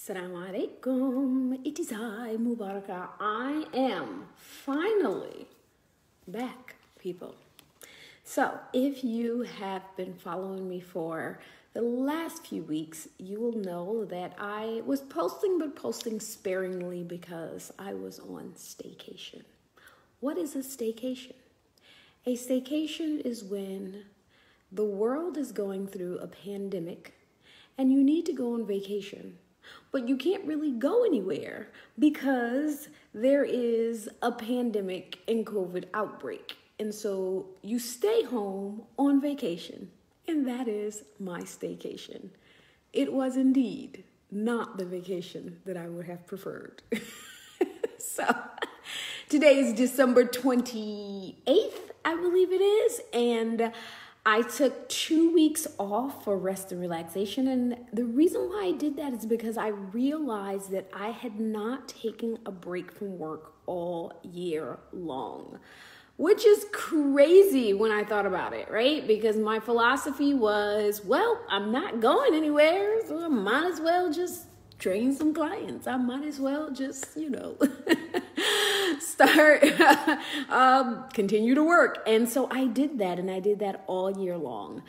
Assalamu alaikum. It is I, Mubaraka. I am finally back, people. So, if you have been following me for the last few weeks, you will know that I was posting, but posting sparingly because I was on staycation. What is a staycation? A staycation is when the world is going through a pandemic and you need to go on vacation, but you can't really go anywhere because there is a pandemic and COVID outbreak. And so you stay home on vacation, and that is my staycation. It was indeed not the vacation that I would have preferred. So today is December 28th, I believe it is, and I took 2 weeks off for rest and relaxation. And the reason why I did that is because I realized that I had not taken a break from work all year long, which is crazy when I thought about it, right? Because my philosophy was, well, I'm not going anywhere, so I might as well just train some clients. I might as well just, continue to work. And so I did that, and I did that all year long.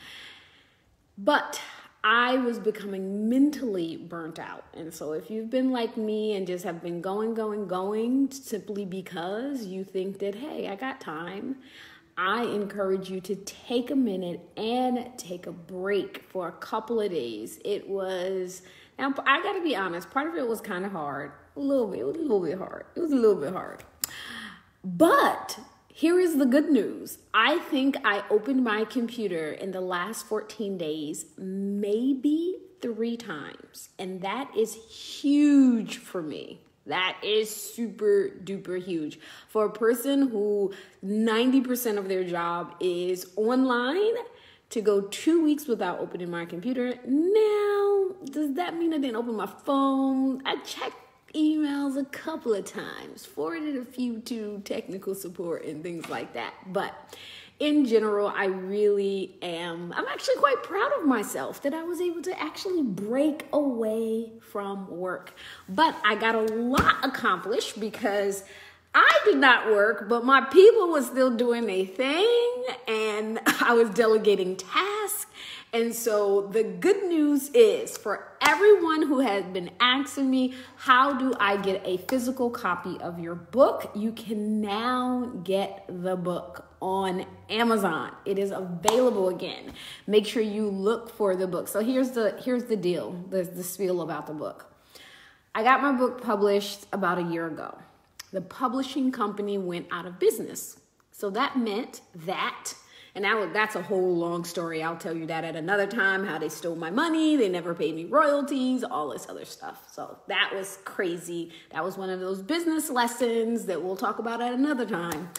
But I was becoming mentally burnt out. And so if you've been like me and just have been going simply because you think that, hey, I got time, I encourage you to take a minute and take a break for a couple of days. Now, I got to be honest, part of it was kind of hard. It was a little bit hard. But here is the good news. I think I opened my computer in the last 14 days, maybe 3 times. And that is huge for me. That is super duper huge. For a person who 90% of their job is online, to go 2 weeks without opening my computer. Now, does that mean I didn't open my phone? I checked emails a couple of times, forwarded a few to technical support and things like that. But in general, I'm actually quite proud of myself that I was able to actually break away from work. But I got a lot accomplished because I did not work, but my people were still doing their thing, and I was delegating tasks. And so the good news is, for everyone who has been asking me, how do I get a physical copy of your book? You can now get the book on Amazon. It is available again. Make sure you look for the book. So here's the deal, the spiel about the book. I got my book published about a year ago. The publishing company went out of business. So that meant that, and that's a whole long story. I'll tell you that at another time, how they stole my money. They never paid me royalties, all this other stuff. So that was crazy. That was one of those business lessons that we'll talk about at another time.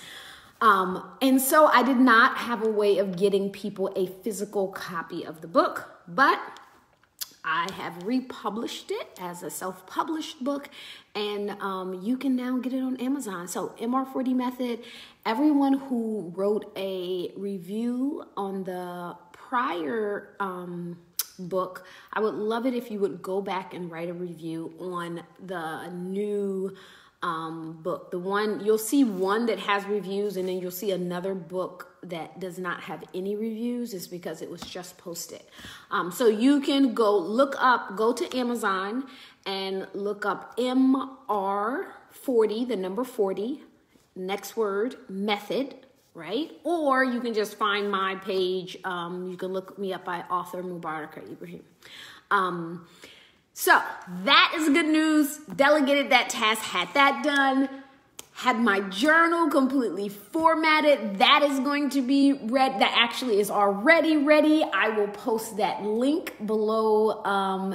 And so I did not have a way of getting people a physical copy of the book, but I have republished it as a self-published book, and you can now get it on Amazon. So MR40 Method, everyone who wrote a review on the prior book, I would love it if you would go back and write a review on the new book. You'll see one that has reviews, and then you'll see another book that does not have any reviews. It's because it was just posted. So you can go to Amazon and look up MR40, the number 40, next word, method, right? Or you can just find my page. You can look me up by author Mubaraka Ibrahim. So that is good news. Delegated that task, had that done, had my journal completely formatted. That is going to be read. That actually is already ready. I will post that link below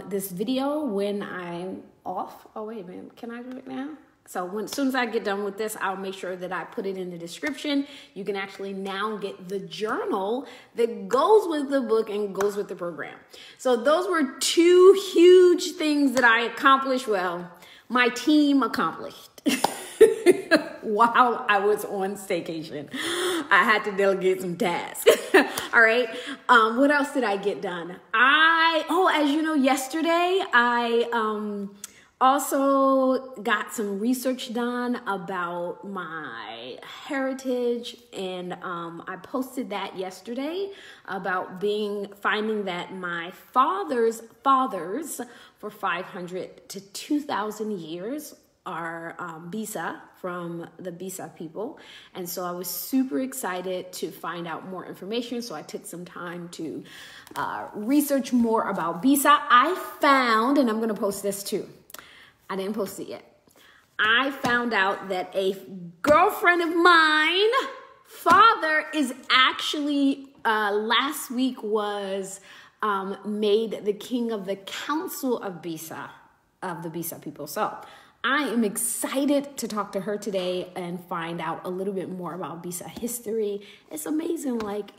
this video when I'm off. Oh, wait a minute. Can I do it now? So as soon as I get done with this, I'll make sure that I put it in the description. You can actually now get the journal that goes with the book and goes with the program. So those were 2 huge things that I accomplished. Well, my team accomplished while I was on staycation. I had to delegate some tasks. All right. What else did I get done? As you know, yesterday I Also got some research done about my heritage, and I posted that yesterday about finding that my father's fathers for 500 to 2,000 years are Bisa, from the Bisa people. And so I was super excited to find out more information. So I took some time to research more about Bisa. I found, and I'm going to post this too. I didn't post it yet. I found out that a girlfriend of mine, father, is actually, last week was made the king of the council of Bisa, of the Bisa people. So I am excited to talk to her today and find out a little bit more about Bisa history. It's amazing. Like,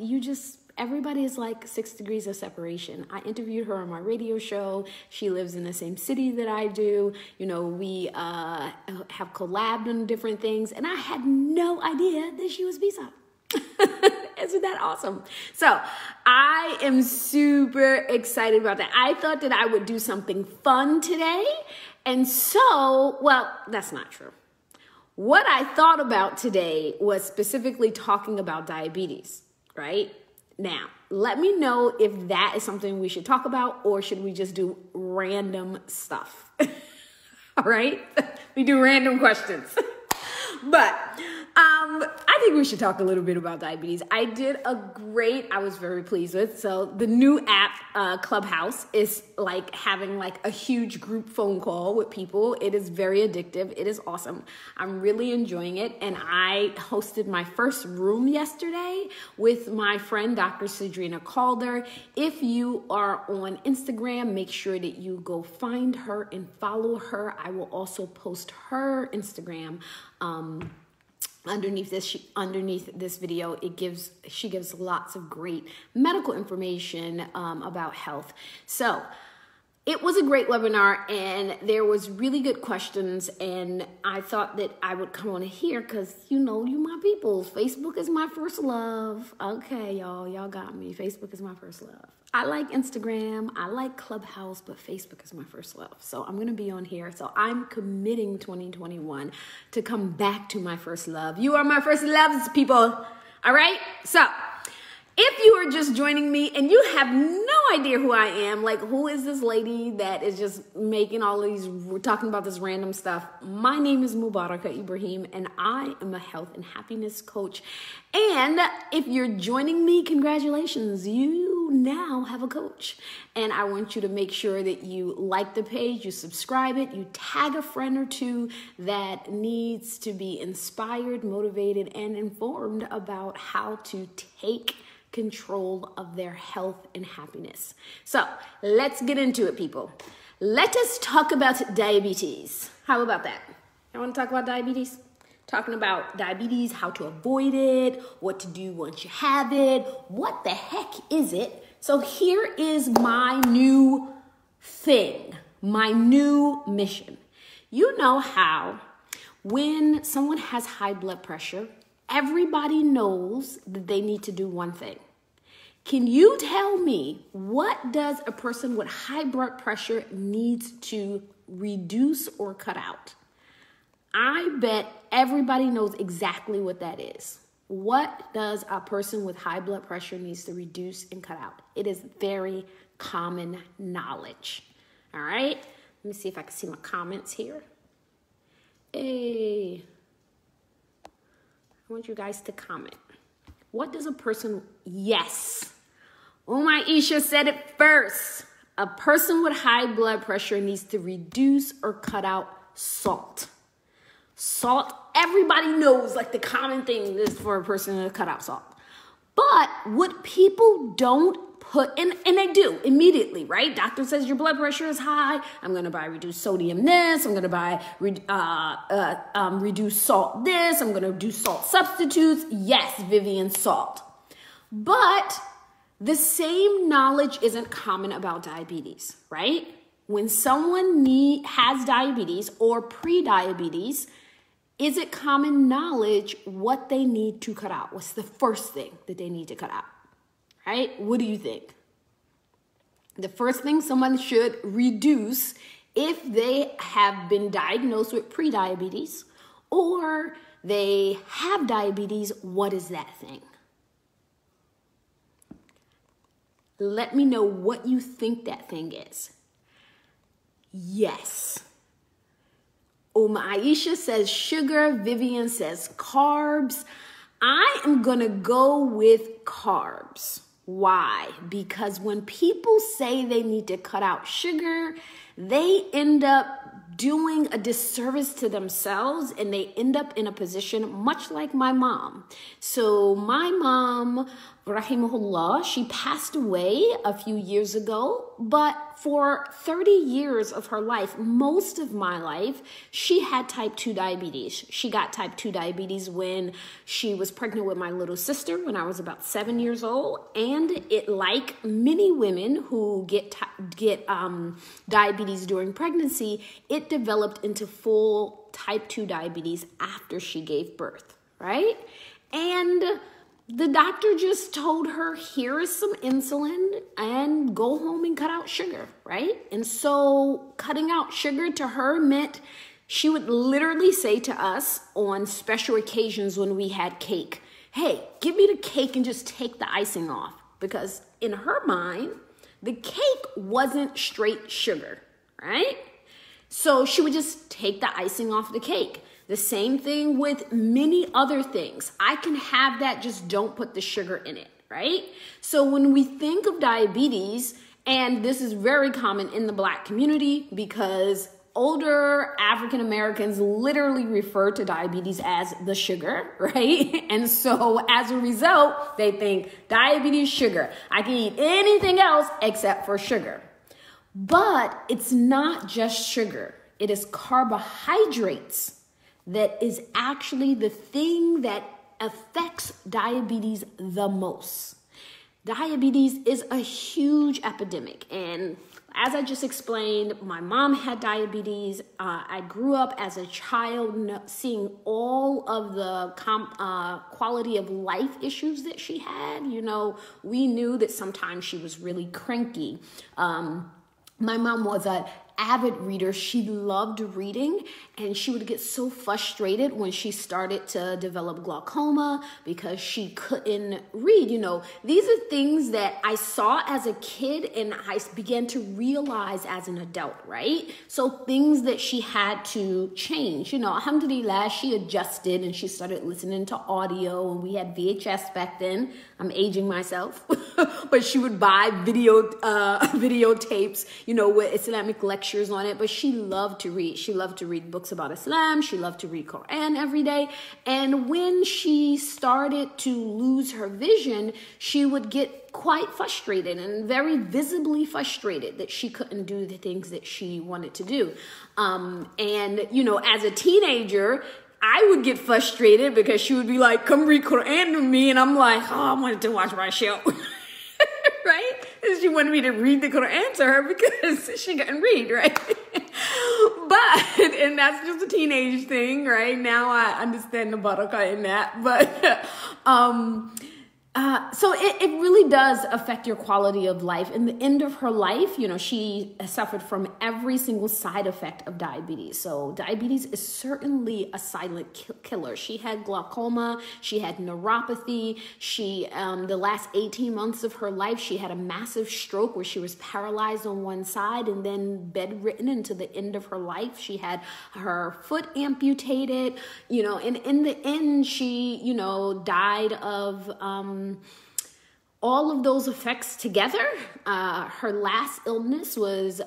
everybody is like 6 degrees of separation. I interviewed her on my radio show. She lives in the same city that I do. You know, we have collabed on different things, and I had no idea that she was Bisa. Isn't that awesome? So I am super excited about that. I thought that I would do something fun today. And so, well, that's not true. What I thought about today was specifically talking about diabetes, right? Now, let me know if that is something we should talk about, or should we just do random stuff? All right? We do random questions. But I think we should talk a little bit about diabetes. I was very pleased with. So the new app, Clubhouse, is like having like a huge group phone call with people. It is very addictive. It is awesome. I'm really enjoying it. And I hosted my first room yesterday with my friend, Dr. Cedrina Calder. If you are on Instagram, make sure that you go find her and follow her. I will also post her Instagram underneath this video. She gives lots of great medical information about health. So it was a great webinar, and there was really good questions, and I thought that I would come on here because, you my peoples. Facebook is my first love. Okay, y'all got me. Facebook is my first love. I like Instagram, I like Clubhouse, but Facebook is my first love. So I'm going to be on here. So I'm committing 2021 to come back to my first love. You are my first loves, people. All right? So if you are just joining me and you have no idea who I am, like, who is this lady that is just making talking about this random stuff? My name is Mubaraka Ibrahim, and I am a health and happiness coach. And if you're joining me, congratulations, you now have a coach. And I want you to make sure that you like the page, you subscribe it, you tag a friend or two that needs to be inspired, motivated, and informed about how to take control of their health and happiness. So let's get into it, people. Let us talk about diabetes. How about that? I want to talk about diabetes. Talking about diabetes, how to avoid it, what to do once you have it, what the heck is it? So here is my new thing, my new mission. You know how when someone has high blood pressure, everybody knows that they need to do one thing. Can you tell me, what does a person with high blood pressure needs to reduce or cut out? I bet everybody knows exactly what that is. What does a person with high blood pressure needs to reduce and cut out? It is very common knowledge. All right? Let me see if I can see my comments here. Hey. I want you guys to comment. What does a person... Yes. Oh, my Isha said it first. A person with high blood pressure needs to reduce or cut out salt. Salt, everybody knows, like, the common thing is for a person to cut out salt. But what people don't put, and they do immediately, right? Doctor says your blood pressure is high. I'm going to buy reduced sodium this. I'm going to buy reduced salt this. I'm going to do salt substitutes. Yes, Vivian, salt. But the same knowledge isn't common about diabetes, right? When someone has diabetes or pre-diabetes, is it common knowledge what they need to cut out? What's the first thing that they need to cut out, right? What do you think? The first thing someone should reduce If they have been diagnosed with prediabetes or they have diabetes, what is that thing? Let me know what you think that thing is. Yes. Aisha says sugar. Vivian says carbs. I am going to go with carbs. Why? Because when people say they need to cut out sugar, they end up doing a disservice to themselves, and they end up in a position much like my mom. So my mom, rahimahullah, she passed away a few years ago, but for 30 years of her life, most of my life, she had type 2 diabetes. She got type 2 diabetes when she was pregnant with my little sister when I was about 7 years old. And it, like many women who get diabetes during pregnancy, it developed into full type 2 diabetes after she gave birth, right? And the doctor just told her, here is some insulin and go home and cut out sugar, right? And so cutting out sugar to her meant she would literally say to us on special occasions when we had cake, hey, give me the cake and just take the icing off. Because in her mind, the cake wasn't straight sugar, right? So she would just take the icing off the cake. The same thing with many other things. I can have that, just don't put the sugar in it, right? So when we think of diabetes, and this is very common in the Black community because older African Americans literally refer to diabetes as the sugar, right? And so as a result, they think diabetes, sugar. I can eat anything else except for sugar. But it's not just sugar. It is carbohydrates that is actually the thing that affects diabetes the most. Diabetes is a huge epidemic. And as I just explained, my mom had diabetes. I grew up as a child seeing all of the quality of life issues that she had. You know, we knew that sometimes she was really cranky. My mom was an avid reader. She loved reading, and she would get so frustrated when she started to develop glaucoma because she couldn't read. You know, these are things that I saw as a kid and I began to realize as an adult, right? So things that she had to change. You know, alhamdulillah, she adjusted and she started listening to audio, and we had VHS back then. I'm aging myself. But she would buy videotapes, you know, with Islamic lectures on it. But she loved to read. She loved to read books about Islam. She loved to read Quran every day. And when she started to lose her vision, she would get quite frustrated and very visibly frustrated that she couldn't do the things that she wanted to do. And, you know, as a teenager, I would get frustrated because she would be like, come read Quran with me. And I'm like, oh, I wanted to watch my show. Right? And she wanted me to read the Quran to her because she couldn't read, right? And that's just a teenage thing, right? Now I understand the barakah in that. But, so it really does affect your quality of life. In the end of her life, you know, she suffered from every single side effect of diabetes. So diabetes is certainly a silent killer. She had glaucoma. She had neuropathy. She, the last 18 months of her life, she had a massive stroke where she was paralyzed on one side and then bedridden until the end of her life. She had her foot amputated, you know, and in the end, she, you know, died of, all of those effects together. Her last illness was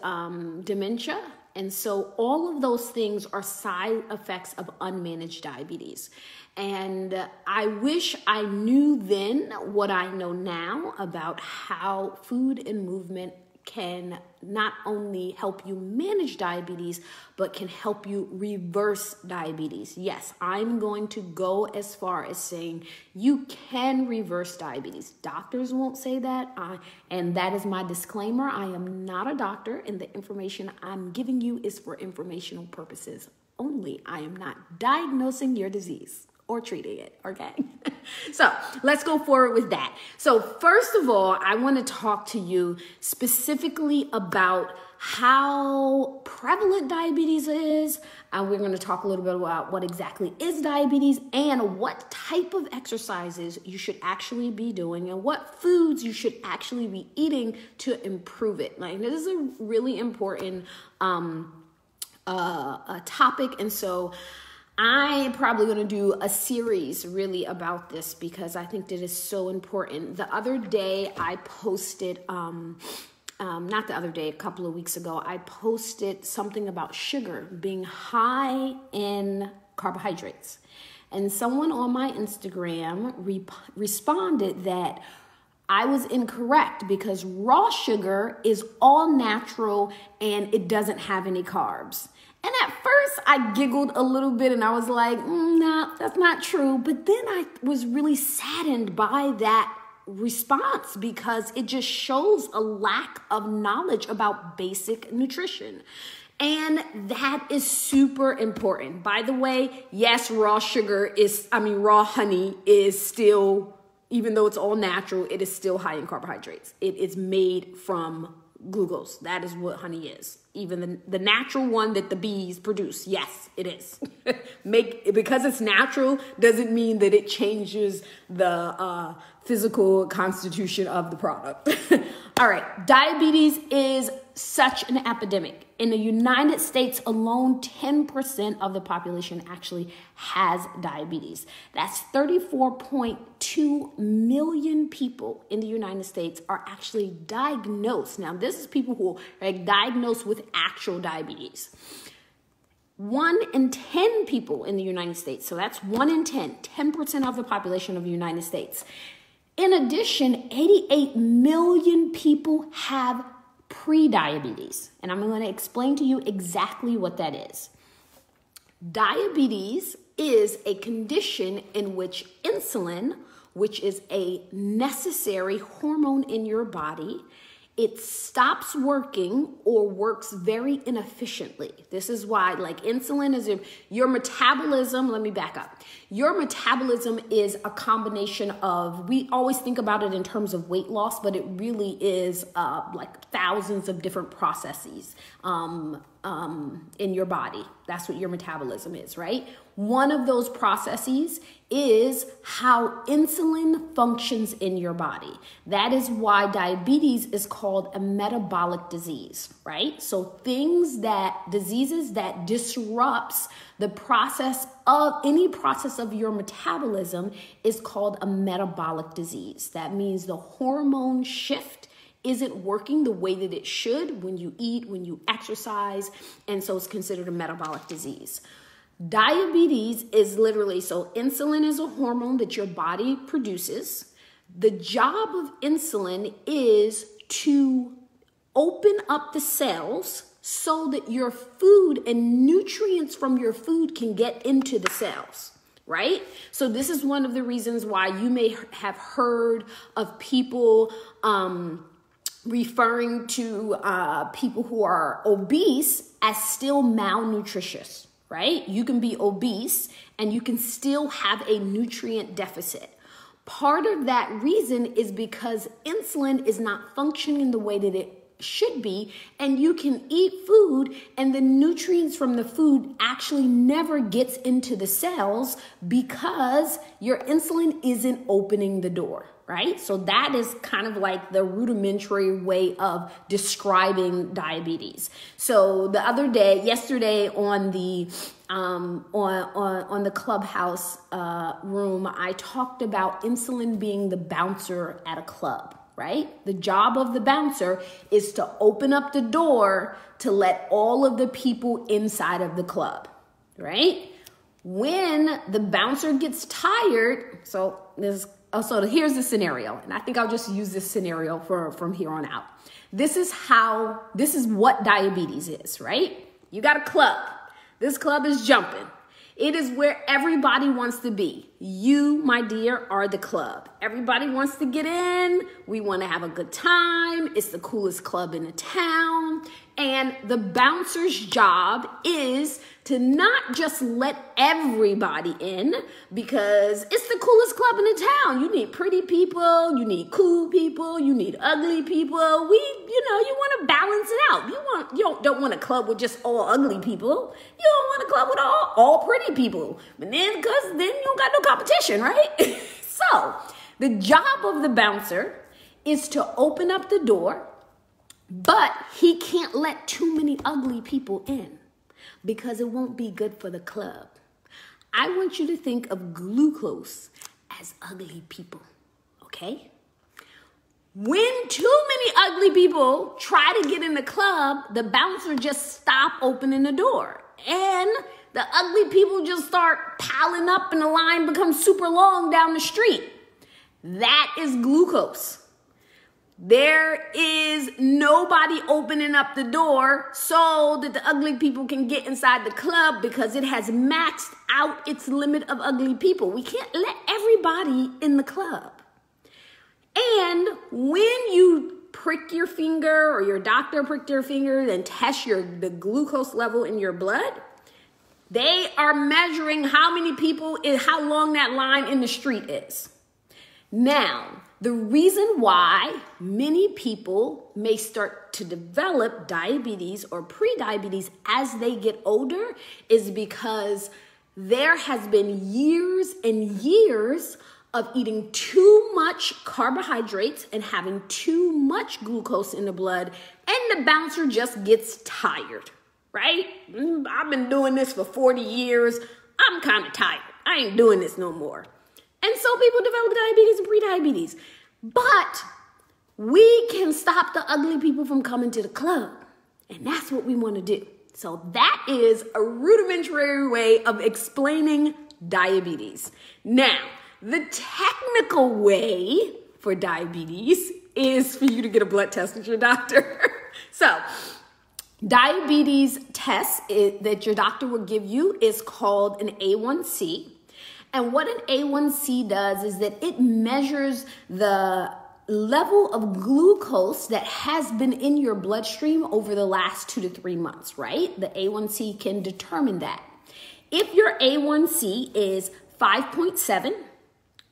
dementia. And so all of those things are side effects of unmanaged diabetes. And I wish I knew then what I know now about how food and movement can not only help you manage diabetes, but can help you reverse diabetes. Yes, I'm going to go as far as saying you can reverse diabetes. Doctors won't say that, and that is my disclaimer. I am not a doctor, and the information I'm giving you is for informational purposes only. I am not diagnosing your disease or treating it, okay? So let's go forward with that. So first of all, I want to talk to you specifically about how prevalent diabetes is. We're going to talk a little bit about what exactly is diabetes and what type of exercises you should actually be doing and what foods you should actually be eating to improve it. Like, this is a really important topic, and so I'm probably going to do a series really about this because I think that is so important. The other day I posted, not the other day, a couple of weeks ago, I posted something about sugar being high in carbohydrates. And someone on my Instagram responded that I was incorrect because raw sugar is all natural and it doesn't have any carbs. And at first I giggled a little bit and I was like, nah, that's not true. But then I was really saddened by that response because it just shows a lack of knowledge about basic nutrition. And that is super important. By the way, yes, raw honey is still, even though it's all natural, it is still high in carbohydrates. It is made from glucose. That is what honey is. Even the natural one that the bees produce. Yes, it is. Because it's natural doesn't mean that it changes the physical constitution of the product. All right. Diabetes is such an epidemic. In the United States alone, 10% of the population actually has diabetes. That's 34.2 million people in the United States are actually diagnosed. Now, this is people who are diagnosed with actual diabetes. 1 in 10 people in the United States, so that's 1 in 10% of the population of the United States. In addition, 88 million people have pre-diabetes, and I'm going to explain to you exactly what that is. Diabetes is a condition in which insulin, which is a necessary hormone in your body, it stops working or works very inefficiently. This is why, like, insulin is your metabolism. Let me back up. Your metabolism is a combination of, we always think about it in terms of weight loss, but it really is like thousands of different processes in your body. That's what your metabolism is, right? One of those processes is how insulin functions in your body. That is why diabetes is called a metabolic disease, right? So diseases that disrupts the process of any process of your metabolism is called a metabolic disease. That means the hormone shift isn't working the way that it should when you eat, when you exercise, and so it's considered a metabolic disease. Diabetes is literally, so insulin is a hormone that your body produces. The job of insulin is to open up the cells so that your food and nutrients from your food can get into the cells, right? So this is one of the reasons why you may have heard of people referring to people who are obese as still malnutritious, right? You can be obese and you can still have a nutrient deficit. Part of that reason is because insulin is not functioning the way that it should be, and you can eat food and the nutrients from the food actually never gets into the cells because your insulin isn't opening the door, right? So that is kind of like the rudimentary way of describing diabetes. So yesterday on the on the Clubhouse room, I talked about insulin being the bouncer at a club, right? The job of the bouncer is to open up the door to let all of the people inside of the club, right? When the bouncer gets tired, here's the scenario, and I think I'll just use this scenario from here on out. This is what diabetes is, right? You got a club. This club is jumping. It is where everybody wants to be. You, my dear, are the club. Everybody wants to get in. We want to have a good time. It's the coolest club in the town. And the bouncer's job is to not just let everybody in, because it's the coolest club in the town. You need pretty people, you need cool people, you need ugly people. You want to balance it out. You don't want a club with just all ugly people. You don't want a club with all pretty people. But then, because then you don't got no competition, right? So the job of the bouncer is to open up the door, but he can't let too many ugly people in, because it won't be good for the club. I want you to think of glucose as ugly people, okay? When too many ugly people try to get in the club, the bouncer just stop opening the door. And the ugly people just start piling up and the line becomes super long down the street. That is glucose. There is nobody opening up the door so that the ugly people can get inside the club, because it has maxed out its limit of ugly people. We can't let everybody in the club. And when you prick your finger, or your doctor pricked your finger and test the glucose level in your blood, they are measuring how many people how long that line in the street is. Now, the reason why many people may start to develop diabetes or prediabetes as they get older is because there has been years and years of eating too much carbohydrates and having too much glucose in the blood, and the bouncer just gets tired, right? I've been doing this for 40 years. I'm kind of tired. I ain't doing this no more. And so people develop diabetes and prediabetes. But we can stop the ugly people from coming to the club. And that's what we want to do. So that is a rudimentary way of explaining diabetes. Now, the technical way for diabetes is for you to get a blood test with your doctor. So, diabetes test that your doctor will give you is called an A1C. And what an A1C does is that it measures the level of glucose that has been in your bloodstream over the last 2 to 3 months, right? The A1C can determine that. If your A1C is 5.7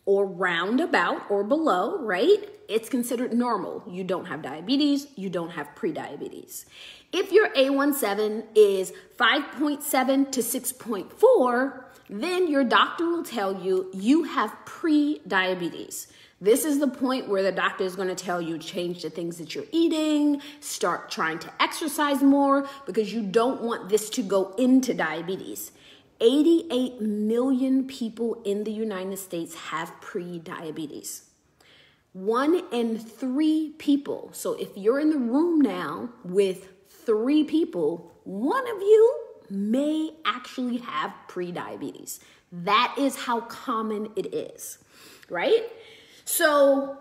or roundabout or below, right, it's considered normal. You don't have diabetes, you don't have prediabetes. If your A1C is 5.7 to 6.4, then your doctor will tell you you have pre-diabetes. This is the point where the doctor is going to tell you change the things that you're eating, start trying to exercise more, because you don't want this to go into diabetes. 88 million people in the United States have pre-diabetes. 1 in 3 people. So if you're in the room now with 3 people, 1 of you may actually have pre-diabetes. That is how common it is, right? So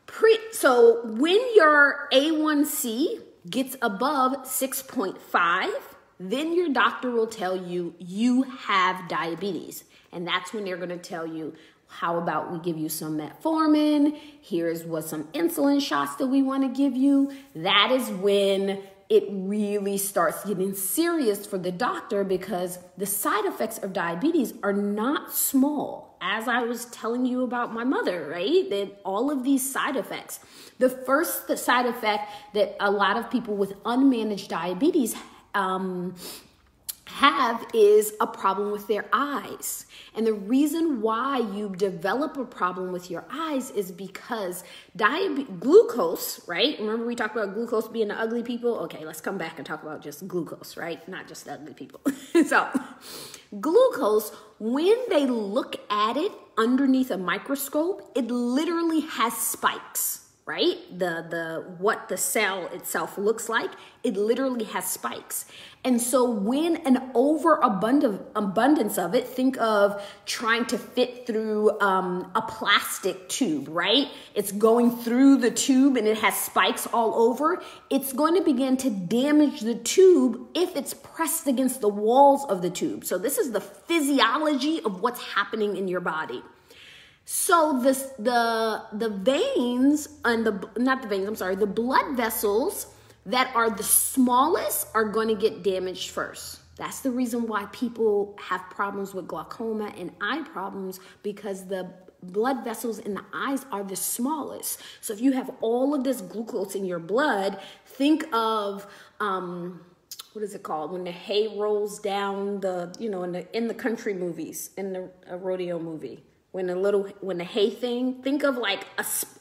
when your A1C gets above 6.5, then your doctor will tell you you have diabetes. And that's when they're going to tell you, how about we give you some metformin? Here's some insulin shots that we want to give you. That is when it really starts getting serious for the doctor, because the side effects of diabetes are not small. As I was telling you about my mother, right? That all of these side effects. The first side effect that a lot of people with unmanaged diabetes have is a problem with their eyes. And the reason why you develop a problem with your eyes is because glucose, right? Remember we talked about glucose being the ugly people? Okay, let's come back and talk about just glucose, right? Not just the ugly people. So glucose, when they look at it underneath a microscope, it literally has spikes, right? What the cell itself looks like, it literally has spikes. And so when an overabundance of it, think of trying to fit through a plastic tube, right? It's going through the tube and it has spikes all over. It's going to begin to damage the tube if it's pressed against the walls of the tube. So this is the physiology of what's happening in your body. So the veins and the blood vessels that are the smallest are going to get damaged first. That's the reason why people have problems with glaucoma and eye problems, because the blood vessels in the eyes are the smallest. So if you have all of this glucose in your blood, think of what is it called when the hay rolls down the, you know, in the country movies, in a rodeo movie, when the hay thing, think of like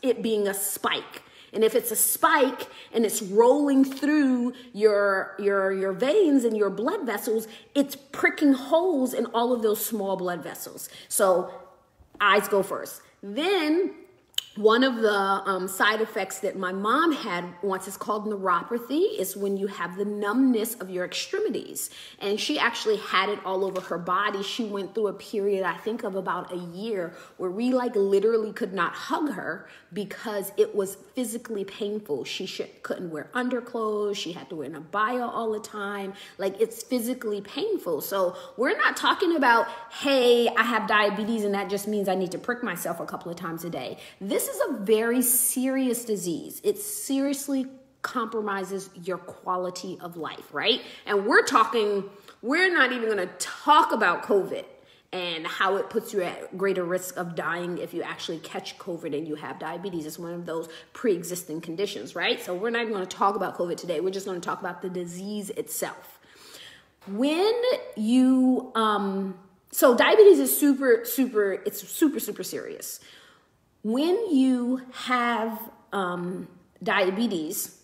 it being a spike. And if it's a spike and it's rolling through your veins and your blood vessels, it's pricking holes in all of those small blood vessels. So eyes go first. Then one of the side effects that my mom had once is called neuropathy. Is when you have the numbness of your extremities. And she actually had it all over her body. She went through a period, I think, of about a year where we like literally could not hug her because it was physically painful. She couldn't wear underclothes. She had to wear an abaya all the time. Like, it's physically painful. So we're not talking about, hey, I have diabetes and that just means I need to prick myself a couple of times a day. This is a very serious disease. It seriously compromises your quality of life, right? And we're not even going to talk about COVID and how it puts you at greater risk of dying if you actually catch COVID and you have diabetes. It's one of those pre-existing conditions, right? So we're not even going to talk about COVID today. We're just going to talk about the disease itself. When you, so diabetes is super serious. When you have diabetes,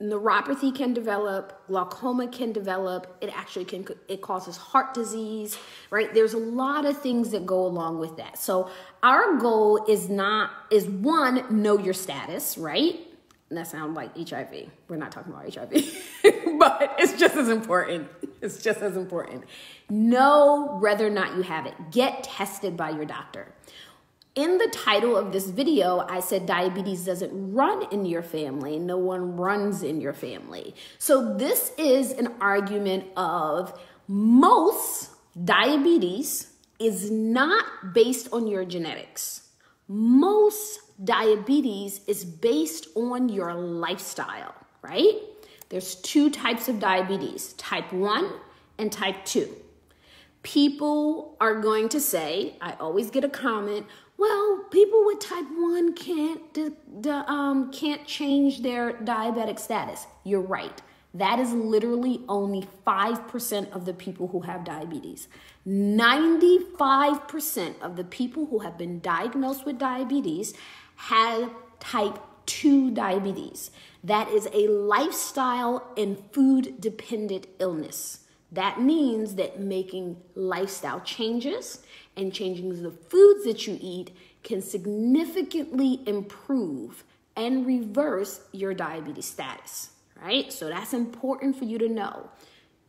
neuropathy can develop, glaucoma can develop, it causes heart disease, right? There's a lot of things that go along with that. So our goal is one, know your status, right? And that sounds like HIV. We're not talking about HIV, but it's just as important. It's just as important. Know whether or not you have it. Get tested by your doctor. In the title of this video, I said diabetes doesn't run in your family. No one runs in your family. So this is an argument of most diabetes is not based on your genetics. Most diabetes is based on your lifestyle, right? There's two types of diabetes, type 1 and type 2. People are going to say, I always get a comment, well, people with type 1 can't change their diabetic status. You're right. That is literally only 5% of the people who have diabetes. 95% of the people who have been diagnosed with diabetes have type 2 diabetes. That is a lifestyle and food-dependent illness. That means that making lifestyle changes and changing the foods that you eat can significantly improve and reverse your diabetes status, right? So that's important for you to know.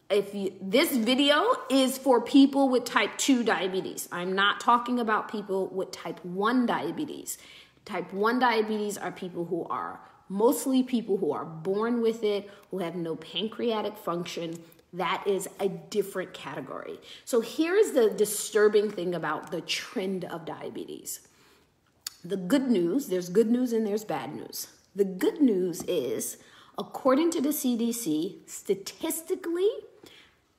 This video is for people with type 2 diabetes. I'm not talking about people with type 1 diabetes. Type 1 diabetes are mostly people who are born with it, who have no pancreatic function. That is a different category. So here's the disturbing thing about the trend of diabetes. The good news, there's good news and there's bad news. The good news is, according to the CDC, statistically,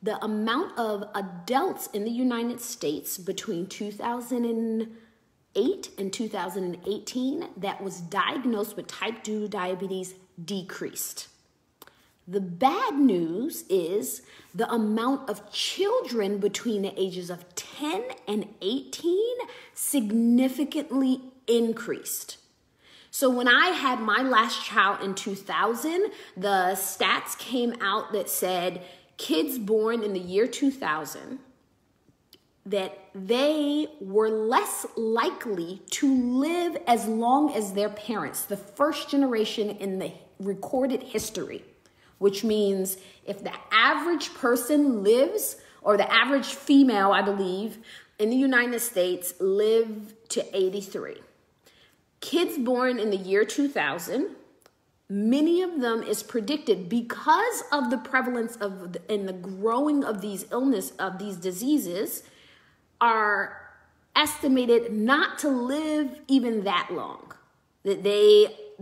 the amount of adults in the United States between 2008 and 2018 that was diagnosed with type 2 diabetes decreased. The bad news is the amount of children between the ages of 10 and 18 significantly increased. So when I had my last child in 2000, the stats came out that said kids born in the year 2000, that they were less likely to live as long as their parents, the first generation in the recorded history. Which means if the average person lives, or the average female, I believe, in the United States live to 83. Kids born in the year 2000, many of them is predicted because of the prevalence and the growing of these diseases are estimated not to live even that long. That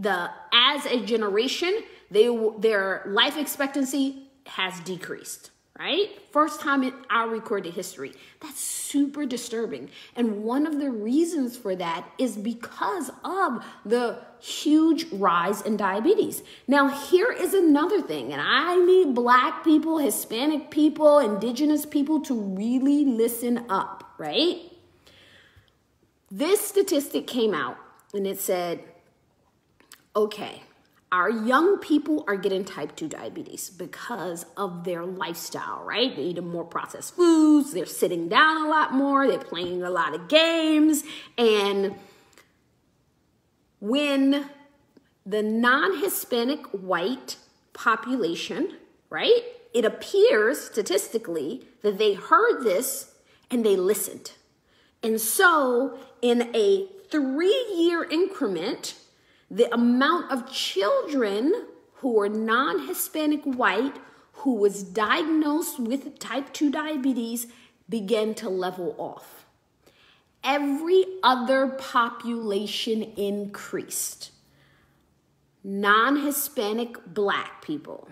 as a generation, their life expectancy has decreased, right? First time in our recorded history. That's super disturbing. And one of the reasons for that is because of the huge rise in diabetes. Now, here is another thing, and I need Black people, Hispanic people, Indigenous people to really listen up, right? This statistic came out and it said, okay, our young people are getting type 2 diabetes because of their lifestyle, right? They're eating more processed foods, they're sitting down a lot more, they're playing a lot of games. And when the non-Hispanic white population, right, it appears statistically that they heard this and they listened. And so in a 3-year increment, the amount of children who were non-Hispanic white who was diagnosed with type 2 diabetes began to level off. Every other population increased. Non-Hispanic Black people,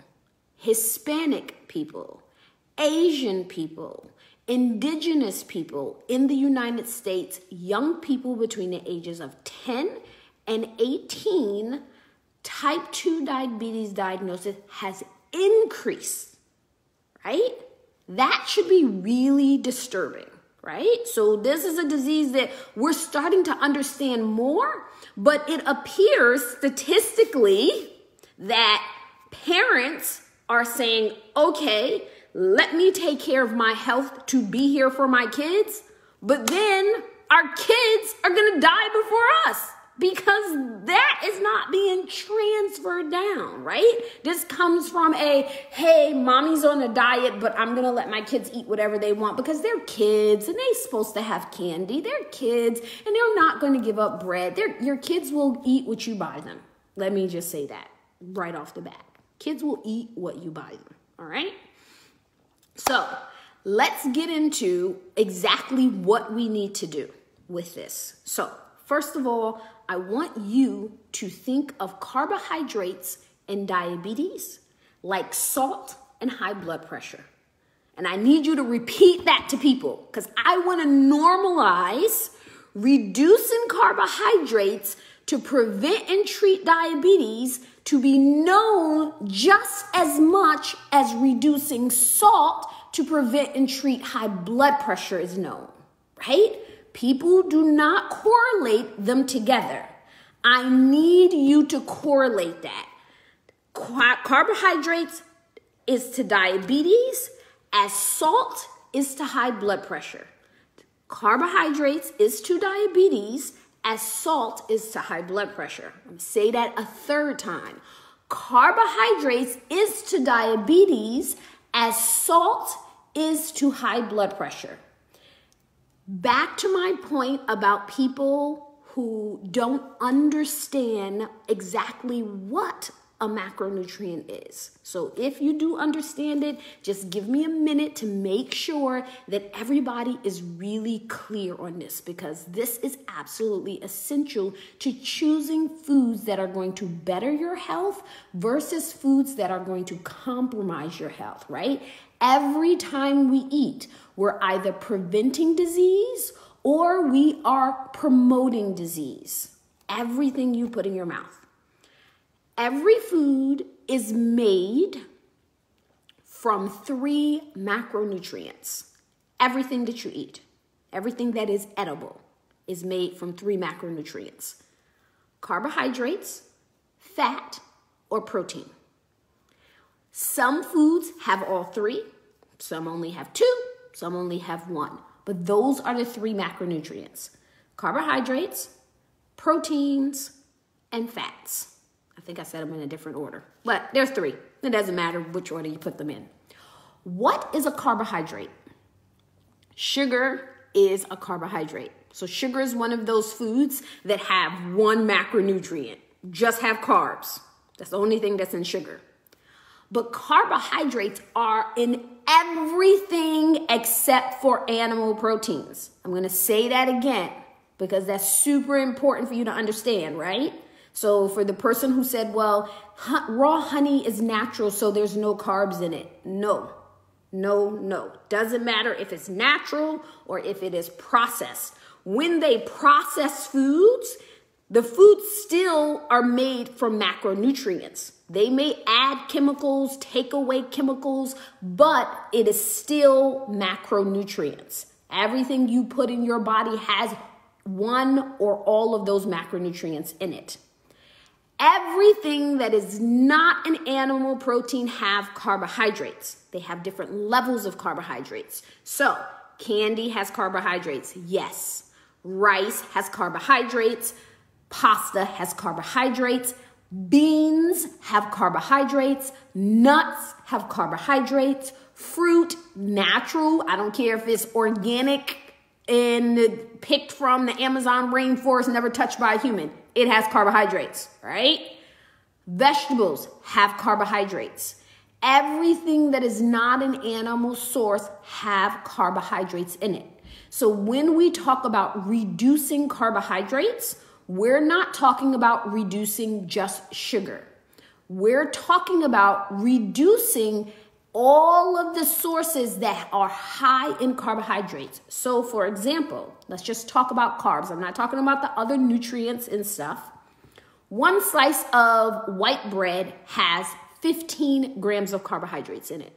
Hispanic people, Asian people, Indigenous people in the United States, young people between the ages of 10 and 18, type 2 diabetes diagnosis has increased, right? That should be really disturbing, right? So this is a disease that we're starting to understand more, but it appears statistically that parents are saying, okay, let me take care of my health to be here for my kids, but then our kids are gonna die before us, because that is not being transferred down, right? This comes from hey, mommy's on a diet, but I'm going to let my kids eat whatever they want because they're kids and they're supposed to have candy. They're kids and they're not going to give up bread. Your kids will eat what you buy them. Let me just say that right off the bat. Kids will eat what you buy them, all right? So let's get into exactly what we need to do with this. So first of all, I want you to think of carbohydrates and diabetes like salt and high blood pressure. And I need you to repeat that to people because I want to normalize reducing carbohydrates to prevent and treat diabetes to be known just as much as reducing salt to prevent and treat high blood pressure is known, right? People do not correlate them together. I need you to correlate that. Carbohydrates is to diabetes as salt is to high blood pressure. Carbohydrates is to diabetes as salt is to high blood pressure. I'm going to say that a third time. Carbohydrates is to diabetes as salt is to high blood pressure. Back to my point about people who don't understand exactly what a macronutrient is. So if you do understand it, just give me a minute to make sure that everybody is really clear on this, because this is absolutely essential to choosing foods that are going to better your health versus foods that are going to compromise your health, right? Every time we eat, we're either preventing disease or we are promoting disease. Everything you put in your mouth. Every food is made from 3 macronutrients. Everything that you eat, everything that is edible is made from 3 macronutrients. Carbohydrates, fat, or protein. Some foods have all 3, some only have 2, some only have 1. But those are the 3 macronutrients: carbohydrates, proteins, and fats. I think I said them in a different order, but there's 3. It doesn't matter which order you put them in. What is a carbohydrate? Sugar is a carbohydrate. So sugar is one of those foods that have 1 macronutrient. Just have carbs. That's the only thing that's in sugar. But carbohydrates are in everything except for animal proteins. I'm going to say that again because that's super important for you to understand, right? So for the person who said, well, raw honey is natural, so there's no carbs in it. No. Doesn't matter if it's natural or if it is processed. When they process foods, the foods still are made from macronutrients. They may add chemicals, take away chemicals, but it is still macronutrients. Everything you put in your body has one or all of those macronutrients in it. Everything that is not an animal protein have carbohydrates. They have different levels of carbohydrates. So, candy has carbohydrates, yes. Rice has carbohydrates. Pasta has carbohydrates. Beans have carbohydrates. Nuts have carbohydrates. Fruit, natural. I don't care if it's organic and picked from the Amazon rainforest, never touched by a human. It has carbohydrates, right? Vegetables have carbohydrates. Everything that is not an animal source have carbohydrates in it. So when we talk about reducing carbohydrates, we're not talking about reducing just sugar. We're talking about reducing all of the sources that are high in carbohydrates. So for example, let's just talk about carbs. I'm not talking about the other nutrients and stuff. One slice of white bread has 15 grams of carbohydrates in it.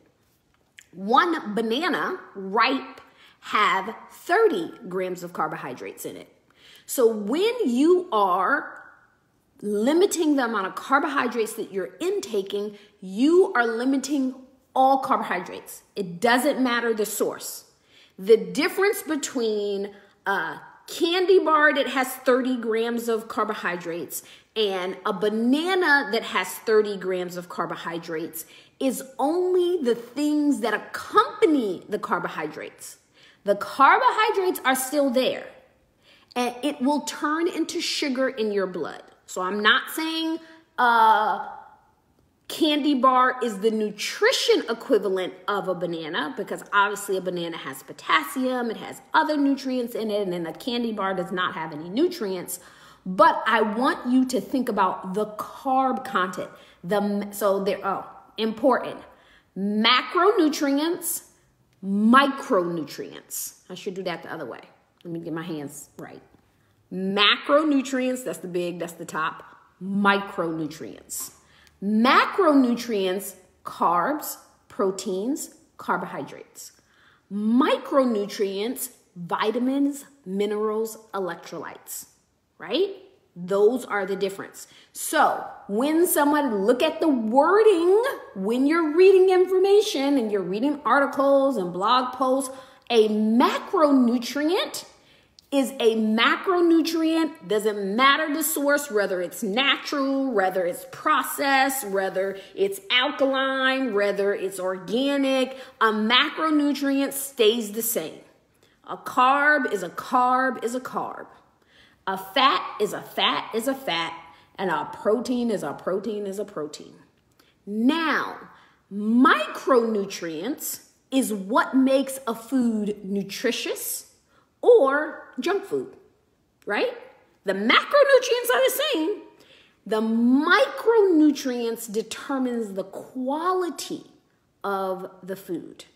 One banana, ripe, have 30 grams of carbohydrates in it. So when you are limiting the amount of carbohydrates that you're intaking, you are limiting all carbohydrates. It doesn't matter the source. The difference between a candy bar that has 30 grams of carbohydrates and a banana that has 30 grams of carbohydrates is only the things that accompany the carbohydrates. The carbohydrates are still there, and it will turn into sugar in your blood. So I'm not saying candy bar is the nutrition equivalent of a banana, because obviously a banana has potassium, it has other nutrients in it, and then a candy bar does not have any nutrients. But I want you to think about the carb content. Important. Macronutrients, micronutrients. I should do that the other way. Let me get my hands right. Macronutrients, that's the big, that's the top. Micronutrients. Macronutrients, carbs, proteins, carbohydrates. Micronutrients, vitamins, minerals, electrolytes, right? Those are the difference. So when someone look at the wording, when you're reading information and you're reading articles and blog posts, a macronutrient is a macronutrient. Doesn't matter the source, whether it's natural, whether it's processed, whether it's alkaline, whether it's organic. A macronutrient stays the same. A carb is a carb is a carb. A fat is a fat is a fat. And a protein is a protein is a protein. Now, micronutrients is what makes a food nutritious or junk food, right? The macronutrients are the same. The micronutrients determines the quality of the food.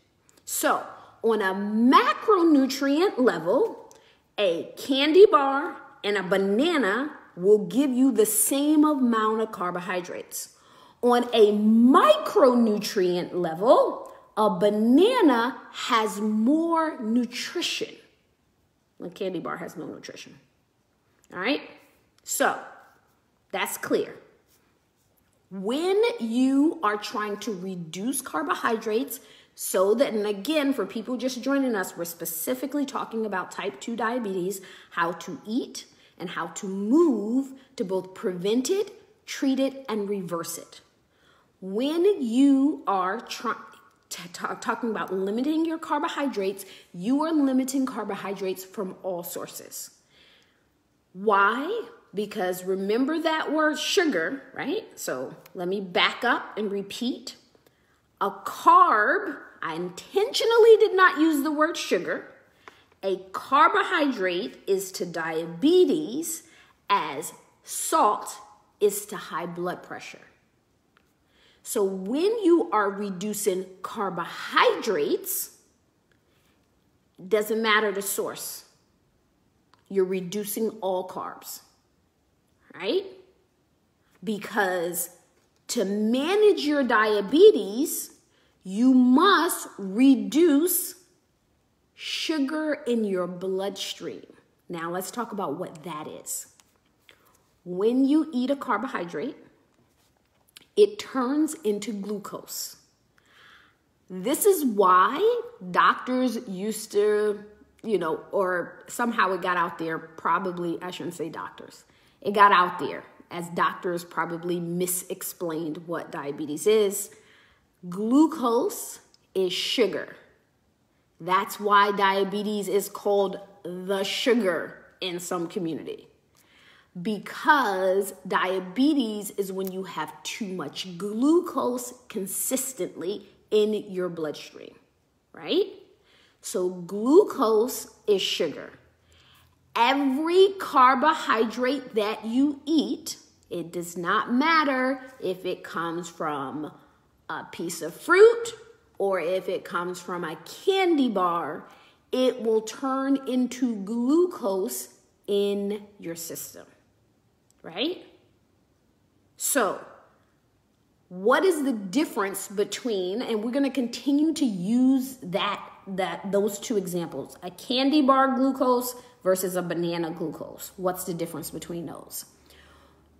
So on a macronutrient level, a candy bar and a banana will give you the same amount of carbohydrates. On a micronutrient level, a banana has more nutrition. A candy bar has no nutrition. All right? So, that's clear. When you are trying to reduce carbohydrates, so that, and again, for people just joining us, we're specifically talking about type 2 diabetes, how to eat and how to move to both prevent it, treat it, and reverse it. When you are talking about limiting your carbohydrates, you are limiting carbohydrates from all sources. Why? Because remember that word sugar, right? So let me back up and repeat. A carb, I intentionally did not use the word sugar. A carbohydrate is to diabetes as salt is to high blood pressure. So when you are reducing carbohydrates, it doesn't matter the source. You're reducing all carbs, right? Because to manage your diabetes, you must reduce sugar in your bloodstream. Now let's talk about what that is. When you eat a carbohydrate, it turns into glucose. This is why doctors used to, or somehow it got out there, probably, I shouldn't say doctors. It got out there as doctors probably misexplained what diabetes is. Glucose is sugar. That's why diabetes is called the sugar in some community. Because diabetes is when you have too much glucose consistently in your bloodstream, right? So glucose is sugar. Every carbohydrate that you eat, it does not matter if it comes from a piece of fruit or if it comes from a candy bar, it will turn into glucose in your system. Right? So, what is the difference between, and we're going to continue to use those two examples, a candy bar glucose versus a banana glucose. What's the difference between those?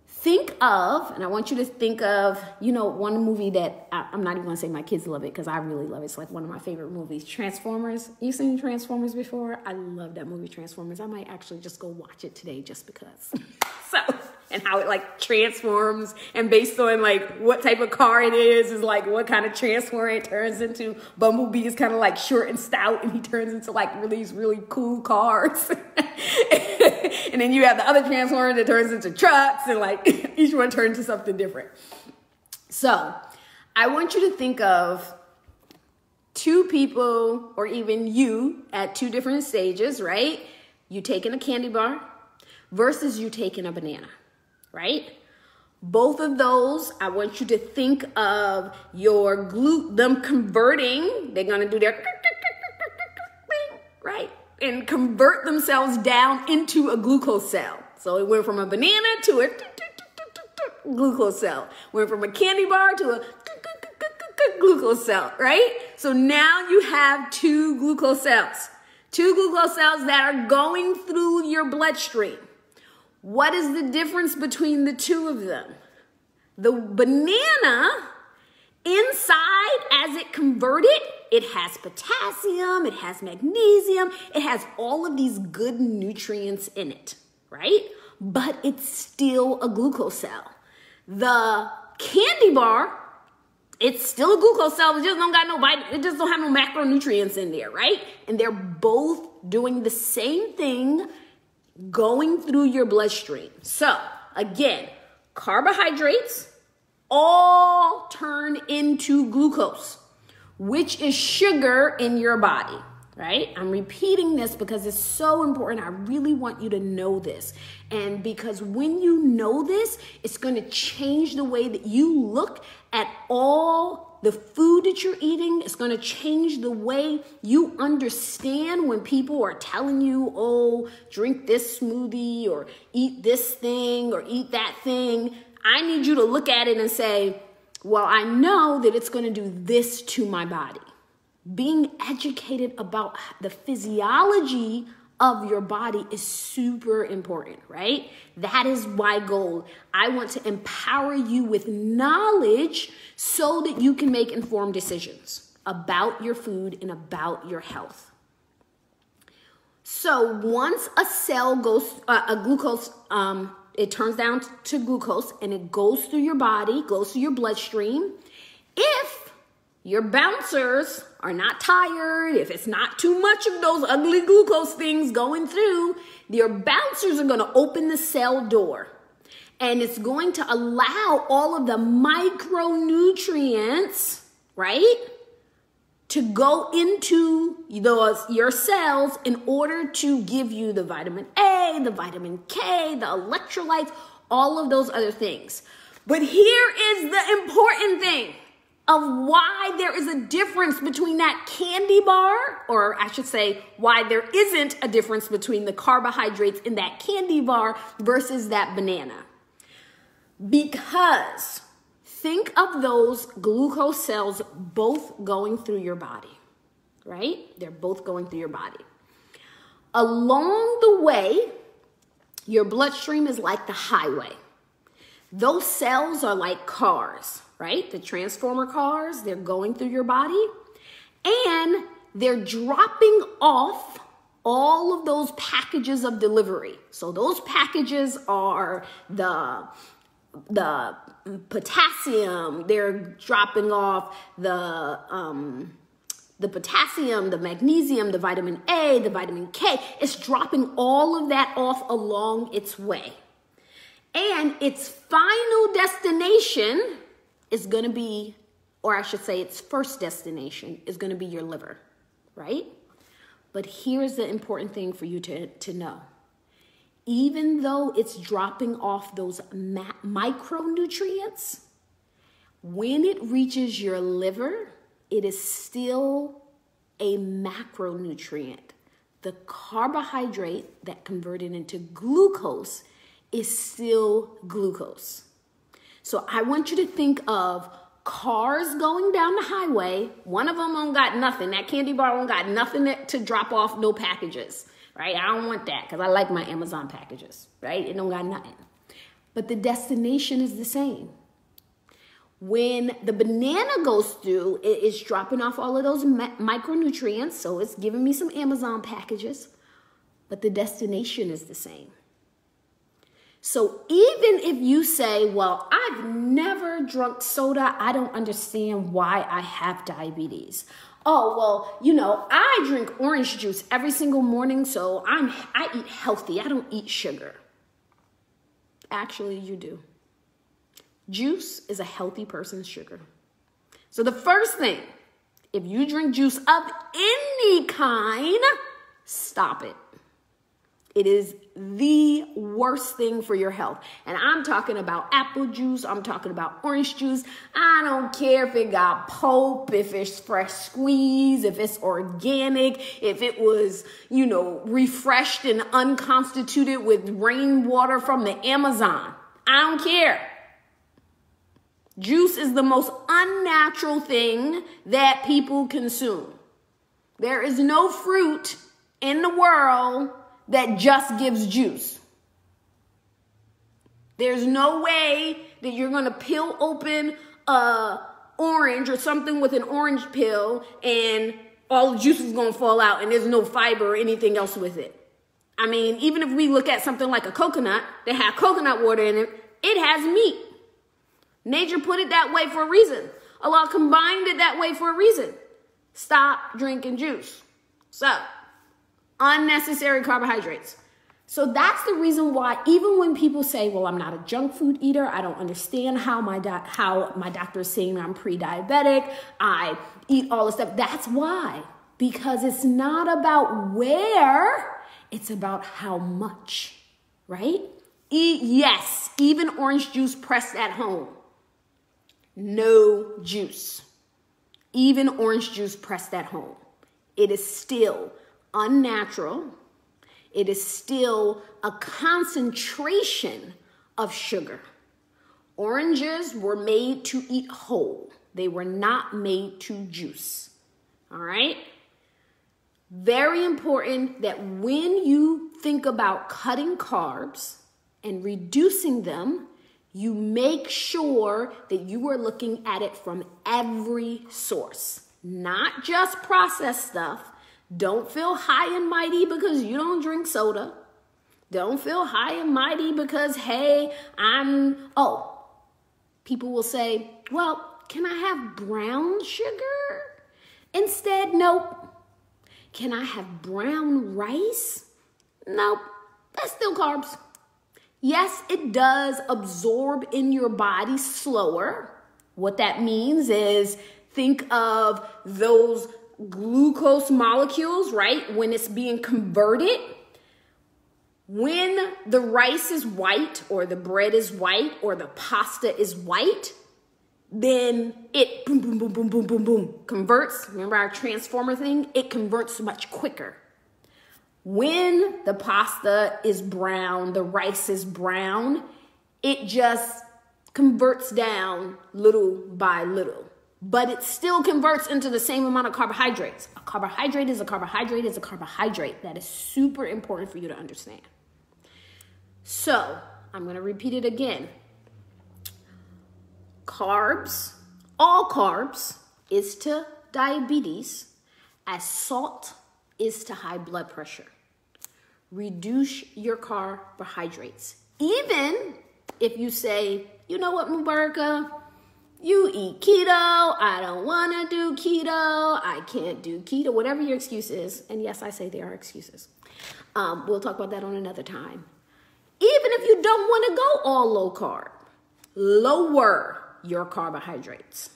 Think of, and I want you to think of, one movie that I'm not even going to say my kids love it because I really love it. It's like one of my favorite movies, Transformers. You seen Transformers before? I love that movie, Transformers. I might actually just go watch it today just because. And how it transforms, and based on what type of car it is what kind of transformer it turns into. Bumblebee is kind of short and stout, and he turns into these really cool cars. And then you have the other transformer that turns into trucks, and each one turns into something different. So I want you to think of two people, or even you, at two different stages, right? You taking a candy bar versus you taking a banana. Right? Both of those, I want you to think of them converting. They're going to do their, right? And convert themselves down into a glucose cell. So it went from a banana to a glucose cell. Went from a candy bar to a glucose cell, right? So now you have two glucose cells. Two glucose cells that are going through your bloodstream. What is the difference between the two of them? The banana, inside, as it converted, it has potassium, it has magnesium, it has all of these good nutrients in it, right? But it's still a glucose cell. The candy bar, it's still a glucose cell, it just don't got no it just don't have no macronutrients in there, right? And they're both doing the same thing, going through your bloodstream. So again, carbohydrates all turn into glucose, which is sugar in your body, right? I'm repeating this because it's so important. I really want you to know this. And because when you know this, it's going to change the way that you look at all the food that you're eating. It's going to change the way you understand when people are telling you, oh, drink this smoothie or eat this thing or eat that thing. I need you to look at it and say, well, I know that it's going to do this to my body. Being educated about the physiology of your body is super important, right? That is my goal. I want to empower you with knowledge so that you can make informed decisions about your food and about your health. So once a cell goes, it turns down to glucose and it goes through your body, goes through your bloodstream. If your bouncers are not tired, if it's not too much of those ugly glucose things going through, your bouncers are going to open the cell door. And it's going to allow all of the micronutrients, right, to go into your cells in order to give you the vitamin A, the vitamin K, the electrolytes, all of those other things. But here is the important thing of why there is a difference between that candy bar, or I should say why there isn't a difference between the carbohydrates in that candy bar versus that banana. Because think of those glucose cells both going through your body, right? They're both going through your body. Along the way, your bloodstream is like the highway. Those cells are like cars, right? The transformer cars, they're going through your body and they're dropping off all of those packages of delivery. So those packages are the potassium, they're dropping off the potassium, the magnesium, the vitamin A, the vitamin K. It's dropping all of that off along its way. And its final destination is going to be, or I should say its first destination is going to be your liver, right? But here's the important thing for you to know. Even though it's dropping off those micronutrients, when it reaches your liver, it is still a macronutrient. The carbohydrate that converted into glucose is still glucose. So I want you to think of cars going down the highway. One of them don't got nothing. That candy bar don't got nothing to drop off, no packages, right? I don't want that because I like my Amazon packages, right? It don't got nothing. But the destination is the same. When the banana goes through, it is dropping off all of those micronutrients, so it's giving me some Amazon packages, but the destination is the same. So even if you say, well, I've never drunk soda, I don't understand why I have diabetes. Oh, well, you know, I drink orange juice every single morning, so I eat healthy. I don't eat sugar. Actually, you do. Juice is a healthy person's sugar. So the first thing, if you drink juice of any kind, stop it. It is the worst thing for your health. And I'm talking about apple juice. I'm talking about orange juice. I don't care if it got pulp, if it's fresh squeeze, if it's organic, if it was, you know, refreshed and unconstituted with rainwater from the Amazon. I don't care. Juice is the most unnatural thing that people consume. There is no fruit in the world that just gives juice. There's no way that you're going to peel open a orange or something with an orange peel and all the juice is going to fall out and there's no fiber or anything else with it. I mean, even if we look at something like a coconut that has coconut water in it, it has meat. Nature put it that way for a reason. Allah combined it that way for a reason. Stop drinking juice. So, unnecessary carbohydrates. So that's the reason why even when people say, well, I'm not a junk food eater, I don't understand how my doctor is saying I'm pre-diabetic, I eat all this stuff. That's why. Because it's not about where, it's about how much, right? Yes, even orange juice pressed at home. No juice. Even orange juice pressed at home. It is still unnatural. It is still a concentration of sugar. Oranges were made to eat whole. They were not made to juice. All right? Very important that when you think about cutting carbs and reducing them, you make sure that you are looking at it from every source, not just processed stuff. Don't feel high and mighty because you don't drink soda. Don't feel high and mighty because, hey, people will say, well, can I have brown sugar instead? Nope. Can I have brown rice? Nope. That's still carbs. Yes, it does absorb in your body slower. What that means is think of those glucose molecules, right? When it's being converted, When the rice is white or the bread is white or the pasta is white, then it boom, boom, boom, boom, boom, boom, boom, converts. Remember our transformer thing? It converts much quicker. When the pasta is brown, the rice is brown, it just converts down little by little. But it still converts into the same amount of carbohydrates. A carbohydrate is a carbohydrate is a carbohydrate. That is super important for you to understand. So, I'm going to repeat it again. Carbs, all carbs, is to diabetes as salt is to high blood pressure. Reduce your carbohydrates. Even if you say, you know what, Mubaraka, you eat keto, I don't want to do keto, I can't do keto, whatever your excuse is. And yes, I say there are excuses. We'll talk about that on another time. Even if you don't want to go all low carb, lower your carbohydrates.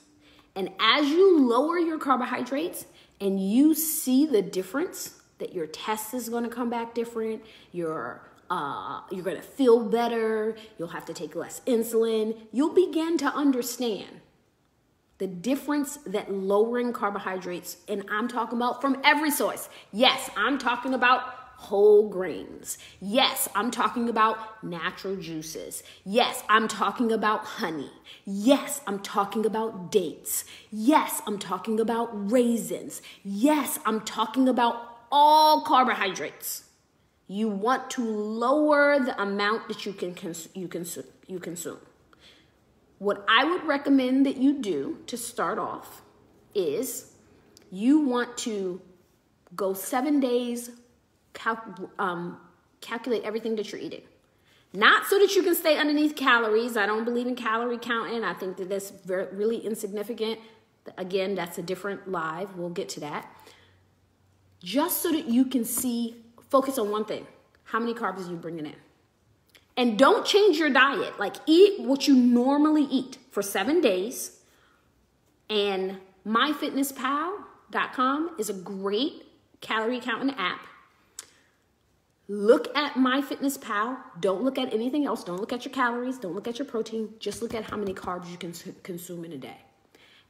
And as you lower your carbohydrates and you see the difference, that your test is going to come back different, you're going to feel better, you'll have to take less insulin, you'll begin to understand the difference that lowering carbohydrates, and I'm talking about from every source. Yes, I'm talking about whole grains. Yes, I'm talking about natural juices. Yes, I'm talking about honey. Yes, I'm talking about dates. Yes, I'm talking about raisins. Yes, I'm talking about all carbohydrates. You want to lower the amount that you consume. What I would recommend that you do to start off is you want to go 7 days, calculate everything that you're eating. Not so that you can stay underneath calories. I don't believe in calorie counting. I think that that's really insignificant. Again, that's a different live. We'll get to that. Just so that you can focus on one thing. How many carbs are you bringing in? And don't change your diet. Like, eat what you normally eat for 7 days. And MyFitnessPal.com is a great calorie counting app. Look at MyFitnessPal. Don't look at anything else. Don't look at your calories. Don't look at your protein. Just look at how many carbs you can consume in a day.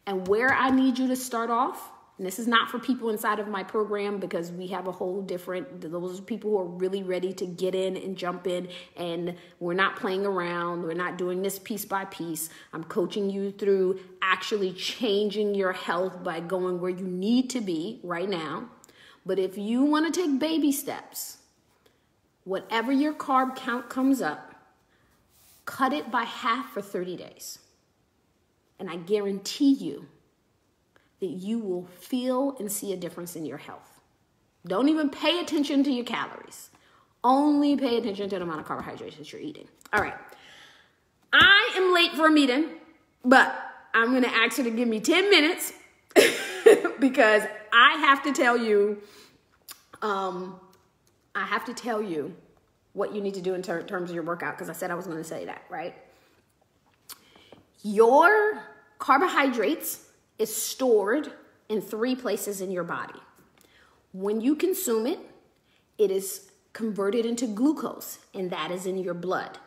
And where I need you to start off, and this is not for people inside of my program because we have a whole different, those people who are really ready to get in and jump in, and we're not playing around. We're not doing this piece by piece. I'm coaching you through actually changing your health by going where you need to be right now. But if you want to take baby steps, whatever your carb count comes up, cut it by half for 30 days. And I guarantee you that you will feel and see a difference in your health. Don't even pay attention to your calories. Only pay attention to the amount of carbohydrates that you're eating. All right. I am late for a meeting, but I'm going to ask you to give me 10 minutes because I have to tell you, what you need to do in terms of your workout, because I said I was going to say that, right? Your carbohydrates is stored in 3 places in your body. When you consume it, it is converted into glucose, and that is in your blood.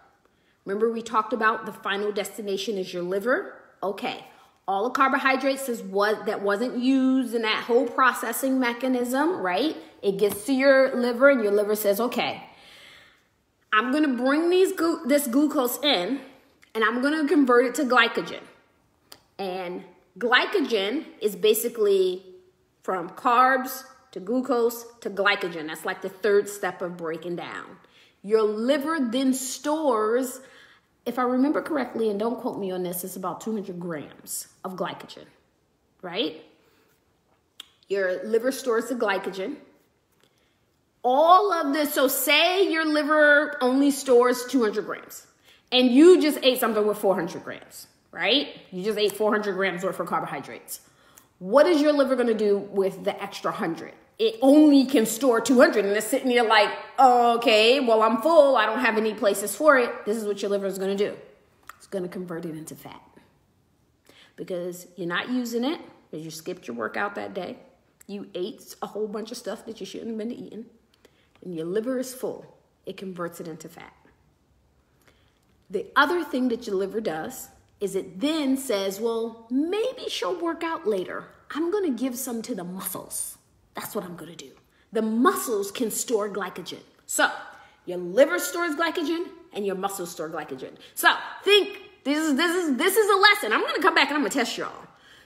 Remember we talked about the final destination is your liver? Okay. All the carbohydrates that wasn't used in that whole processing mechanism, right? It gets to your liver, and your liver says, okay, I'm going to bring this glucose in, and I'm going to convert it to glycogen. And glycogen is basically from carbs to glucose to glycogen. That's like the 3rd step of breaking down. Your liver then stores, if I remember correctly, and don't quote me on this, it's about 200 grams of glycogen, right? Your liver stores the glycogen. All of this, so say your liver only stores 200 grams and you just ate something with 400 grams, right? You just ate 400 grams worth of carbohydrates. What is your liver going to do with the extra 100? It only can store 200 and it's sitting there like, oh, okay, well, I'm full. I don't have any places for it. This is what your liver is going to do. It's going to convert it into fat because you're not using it because you skipped your workout that day. You ate a whole bunch of stuff that you shouldn't have been eating. And your liver is full. It converts it into fat. The other thing that your liver does is it then says, well, maybe she'll work out later. I'm going to give some to the muscles. That's what I'm going to do. The muscles can store glycogen. So your liver stores glycogen and your muscles store glycogen. So think this is a lesson. I'm going to come back and I'm going to test y'all.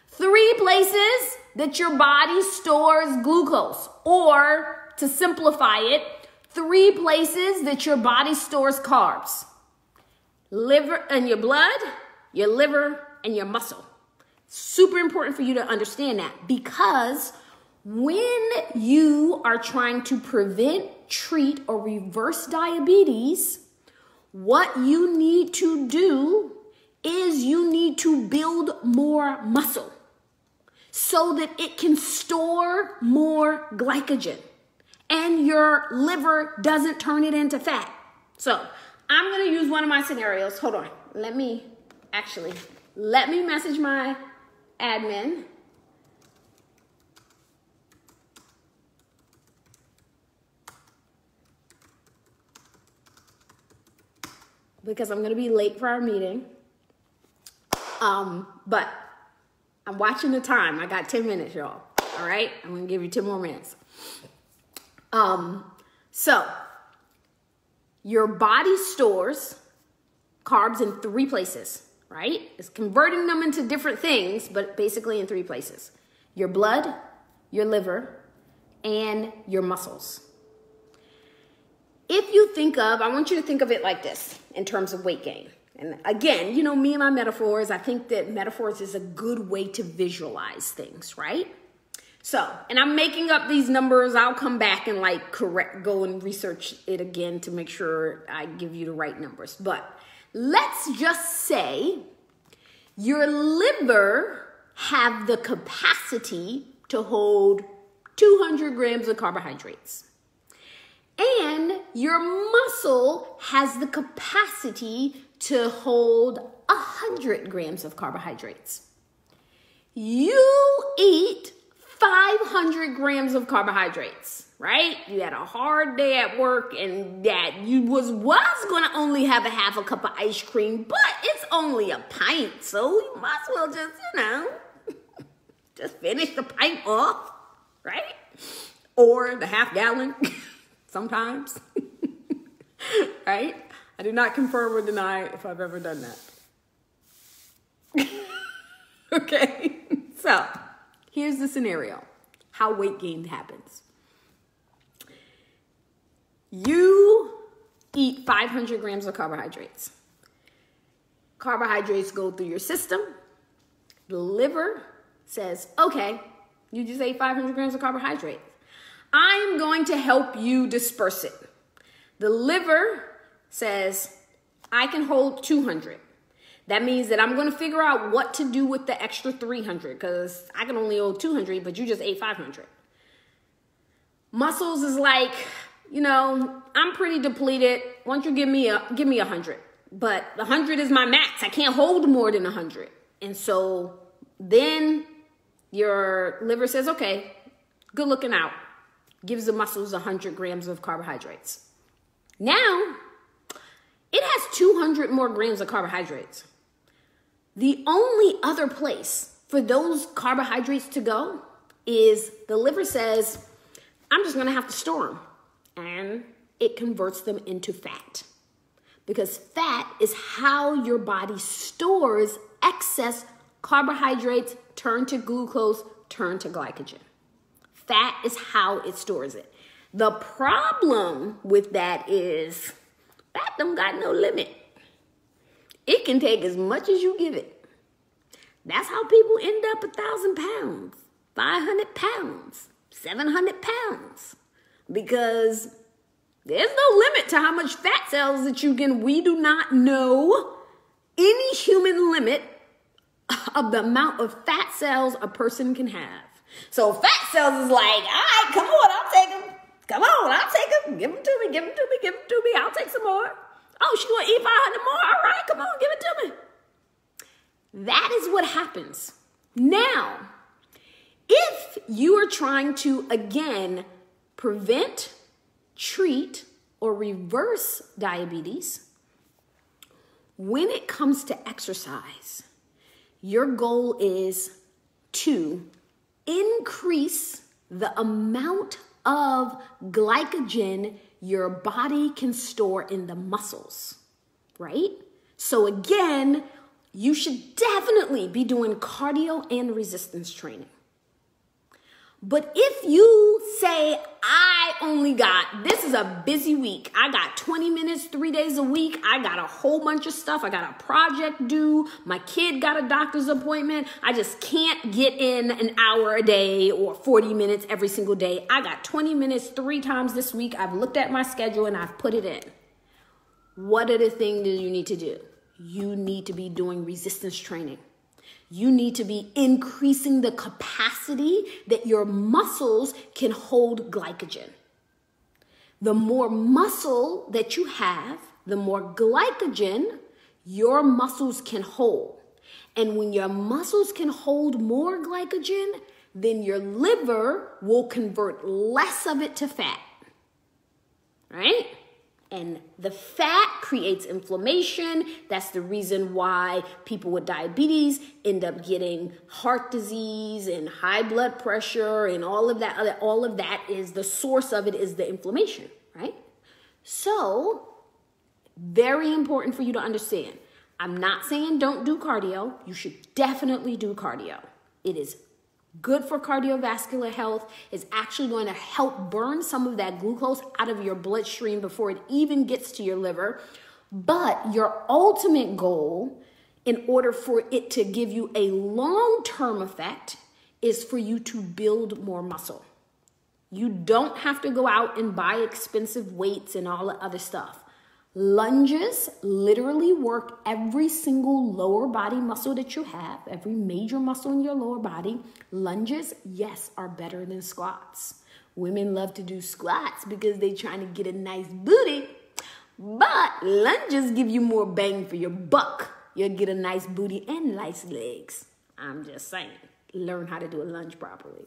3 places that your body stores glucose, or to simplify it, 3 places that your body stores carbs. Liver and your blood, your liver, and your muscle. Super important for you to understand that, because when you are trying to prevent, treat, or reverse diabetes, what you need to do is you need to build more muscle so that it can store more glycogen and your liver doesn't turn it into fat. So I'm going to use one of my scenarios. Hold on. Let me message my admin. Because I'm going to be late for our meeting. But I'm watching the time. I got 10 minutes, y'all. All right? I'm going to give you 10 more minutes. So your body stores carbs in 3 places, right? It's converting them into different things, but basically in 3 places. Your blood, your liver, and your muscles. If you think of, I want you to think of it like this in terms of weight gain. And again, you know, me and my metaphors, I think that metaphors is a good way to visualize things, right? So, and I'm making up these numbers. I'll come back and go and research it again to make sure I give you the right numbers. But let's just say your liver have the capacity to hold 200 grams of carbohydrates. And your muscle has the capacity to hold 100 grams of carbohydrates. You eat 500 grams of carbohydrates, right? You had a hard day at work and that you was going to only have a half a cup of ice cream, but it's only a pint. So you might as well just, just finish the pint off, right? Or the half gallon sometimes, right? I do not confirm or deny if I've ever done that. Okay, so here's the scenario, how weight gain happens. You eat 500 grams of carbohydrates. Carbohydrates go through your system. The liver says, okay, you just ate 500 grams of carbohydrates. I'm going to help you disperse it. The liver says, I can hold 200. That means that I'm going to figure out what to do with the extra 300 because I can only hold 200, but you just ate 500. Muscles is like, I'm pretty depleted. Why don't you give me 100? But 100 is my max. I can't hold more than 100. And so then your liver says, okay, good looking out. Gives the muscles 100 grams of carbohydrates. Now, it has 200 more grams of carbohydrates. The only other place for those carbohydrates to go is the liver says, I'm just going to have to store them. And it converts them into fat. Because fat is how your body stores excess carbohydrates, turn to glucose, turn to glycogen. Fat is how it stores it. The problem with that is fat don't got no limit. It can take as much as you give it. That's how people end up 1,000 pounds, 500 pounds, 700 pounds. Because there's no limit to how much fat cells that you can. We do not know any human limit of the amount of fat cells a person can have. So fat cells is like, all right, come on, I'll take them. Come on, I'll take them. Give them to me, give them to me, give them to me. I'll take some more. Oh, she gonna eat 500 more? All right, come on, give it to me. That is what happens. Now, if you are trying to, again, prevent, treat, or reverse diabetes, when it comes to exercise, your goal is to increase the amount of glycogen your body can store in the muscles, right? So again, you should definitely be doing cardio and resistance training. But if you say, this is a busy week. I got 20 minutes, 3 days a week. I got a whole bunch of stuff. I got a project due. My kid got a doctor's appointment. I just can't get in an hour a day or 40 minutes every single day. I got 20 minutes 3 times this week. I've looked at my schedule and I've put it in. What are the things that you need to do? You need to be doing resistance training. You need to be increasing the capacity that your muscles can hold glycogen. The more muscle that you have, the more glycogen your muscles can hold. And when your muscles can hold more glycogen, then your liver will convert less of it to fat, right? And the fat creates inflammation. That's the reason why people with diabetes end up getting heart disease and high blood pressure and all of that. All of that is the source of it is the inflammation, right? So, very important for you to understand. I'm not saying don't do cardio. You should definitely do cardio. It is good for cardiovascular health. Is actually going to help burn some of that glucose out of your bloodstream before it even gets to your liver. But your ultimate goal, in order for it to give you a long-term effect, is for you to build more muscle. You don't have to go out and buy expensive weights and all the other stuff. Lunges literally work every single lower body muscle that you have, every major muscle in your lower body. Lunges, yes, are better than squats. Women love to do squats because they're trying to get a nice booty, but lunges give you more bang for your buck. You'll get a nice booty and nice legs. I'm just saying, learn how to do a lunge properly.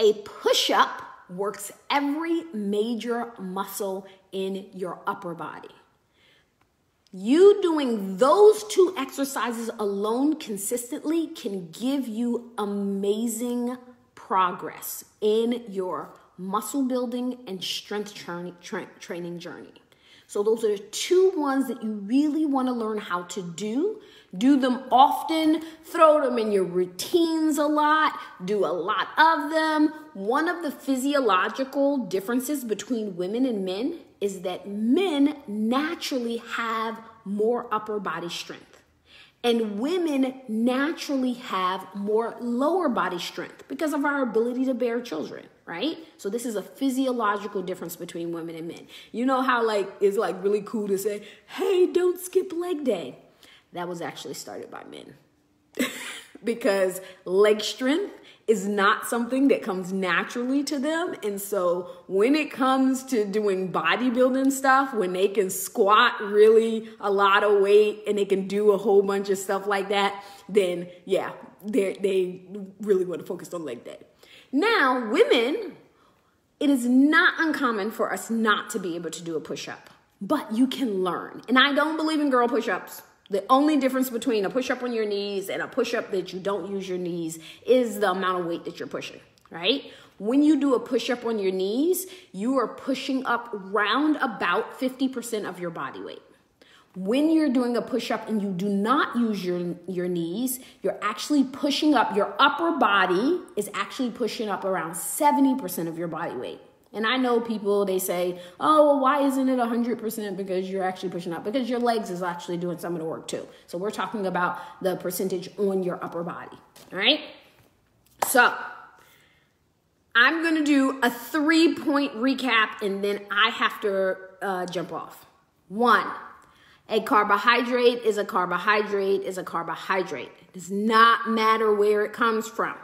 A push-up works every major muscle in your upper body. You doing those 2 exercises alone consistently can give you amazing progress in your muscle building and strength training journey. So those are the 2 ones that you really want to learn how to do. Do them often, throw them in your routines a lot, do a lot of them. One of the physiological differences between women and men is that men naturally have more upper body strength. And women naturally have more lower body strength because of our ability to bear children, right? So this is a physiological difference between women and men. You know how it's really cool to say, hey, don't skip leg day. That was actually started by men because leg strength is not something that comes naturally to them. And so when it comes to doing bodybuilding stuff, when they can squat really a lot of weight and they can do a whole bunch of stuff like that, then yeah, they really want to focus on leg day. Now, women, it is not uncommon for us not to be able to do a push-up, but you can learn. And I don't believe in girl push-ups. The only difference between a push-up on your knees and a push-up that you don't use your knees is the amount of weight that you're pushing, right? When you do a push-up on your knees, you are pushing up round about 50% of your body weight. When you're doing a push-up and you do not use your knees, you're actually pushing up, your upper body is actually pushing up around 70% of your body weight. And I know people, they say, oh, well, why isn't it 100%? Because you're actually pushing up. Because your legs is actually doing some of the work too. So we're talking about the percentage on your upper body. All right? So I'm going to do a 3-point recap and then I have to jump off. 1, a carbohydrate is a carbohydrate is a carbohydrate. It does not matter where it comes from.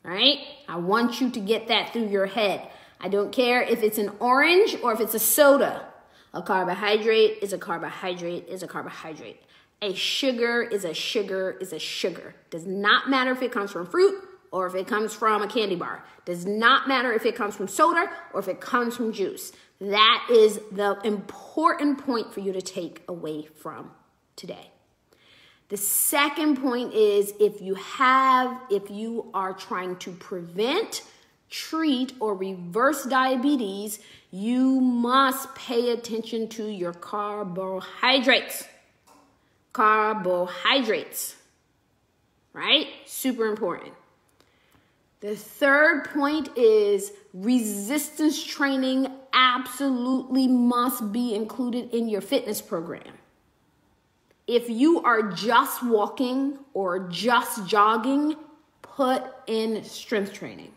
All right? I want you to get that through your head. I don't care if it's an orange or if it's a soda. A carbohydrate is a carbohydrate is a carbohydrate. A sugar is a sugar is a sugar. Does not matter if it comes from fruit or if it comes from a candy bar. Does not matter if it comes from soda or if it comes from juice. That is the important point for you to take away from today. The second point is if you are trying to prevent, treat, or reverse diabetes, you must pay attention to your carbohydrates. Carbohydrates, right? Super important. The third point is resistance training absolutely must be included in your fitness program. If you are just walking or just jogging, put in strength training.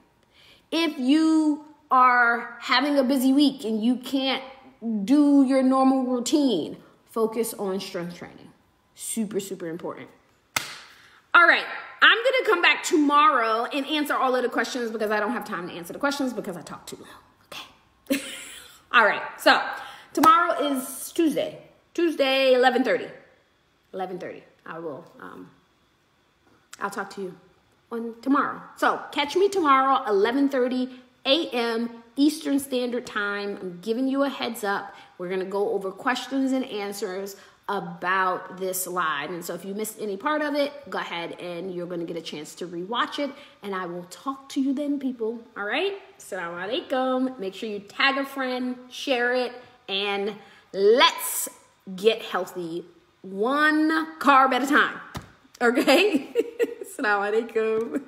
If you are having a busy week and you can't do your normal routine, focus on strength training. Super, super important. All right, I'm going to come back tomorrow and answer all of the questions because I don't have time to answer the questions because I talk too long. Okay. All right, so tomorrow is Tuesday, 11:30. 11:30. I'll talk to you on tomorrow. So catch me tomorrow, 11:30 a.m. Eastern Standard Time. I'm giving you a heads up. We're going to go over questions and answers about this live. And so if you missed any part of it, go ahead and you're going to get a chance to rewatch it. And I will talk to you then, people. All right? Assalamu alaikum. Make sure you tag a friend, share it, and let's get healthy one carb at a time. Okay? Assalamu alaikum.